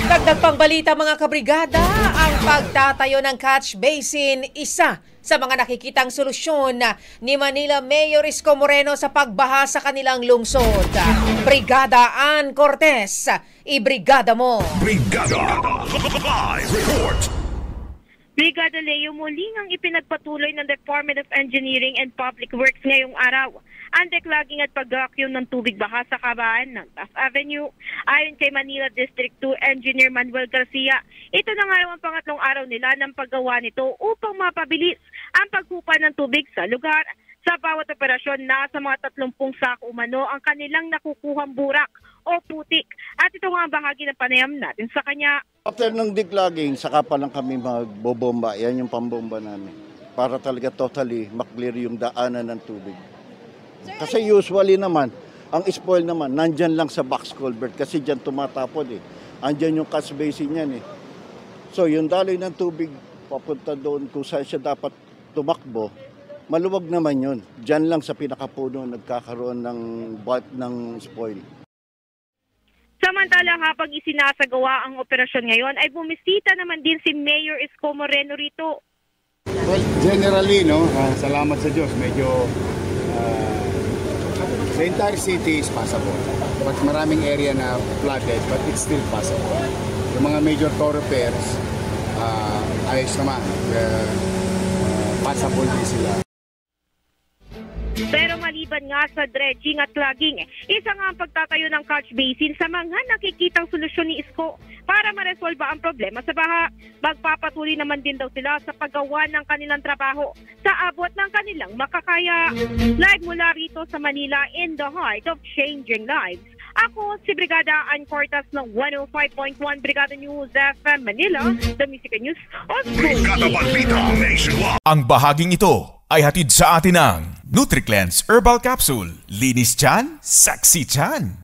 Dagdag pang balita mga kabrigada, ang pagtatayo ng catch basin, isa sa mga nakikitang solusyon ni Manila Mayor Isko Moreno sa pagbaha sa kanilang lungsod. Brigada Ann Cortez, ibrigada mo! Brigada Live Report! Brigada Leo, muling ang ipinagpatuloy ng Department of Engineering and Public Works ngayong araw ang declogging at pag-vacuum ng tubig baha sa kabaan ng Taft Avenue. Ayon kay Manila District 2 Engineer Manuel Garcia, ito na nga ang pangatlong araw nila ng paggawa nito upang mapabilis ang pagkupa ng tubig sa lugar. Sa bawat operasyon, nasa mga 30 sako umano ang kanilang nakukuhang burak o putik. At ito nga ang bahagi ng panayam natin sa kanya. After ng declogging, saka pa lang kami magbobomba. Yan yung pambomba namin. Para talaga totally maklear yung daanan ng tubig. Kasi usually naman, ang spoil naman, nandyan lang sa box culvert kasi dyan tumatapon eh. Andyan yung catch basin yan eh. So yung daloy ng tubig papunta doon kung saan siya dapat tumakbo, maluwag naman yun. Dyan lang sa pinakapuno nagkakaroon ng spoil. Samantala, habang isinasagawa ang operasyon ngayon, ay bumisita naman din si Mayor Isko Moreno rito. Well, generally, salamat sa Diyos, medyo the entire city is passable. But maraming area na flooded, but it's still passable. Yung mga major thoroughfares, ayos naman. Passable din sila. Pero maliban nga sa dredging at clogging, isa nga ang pagtatayo ng catch basin sa mga nakikitang solusyon ni Isko para maresolba ang problema sa baha. Magpapatuloy naman din daw sila sa paggawa ng kanilang trabaho sa abot ng kanilang makakaya. Live mula rito sa Manila, in the heart of changing lives. Ako si Brigada Ann Cortez ng 105.1 Brigada News FM Manila, the Music News on Brigada Balita Nationwide. Ang bahaging ito ay hatid sa atin ng NutriCleanse Herbal Capsule. Linis tiyan, sexy tiyan.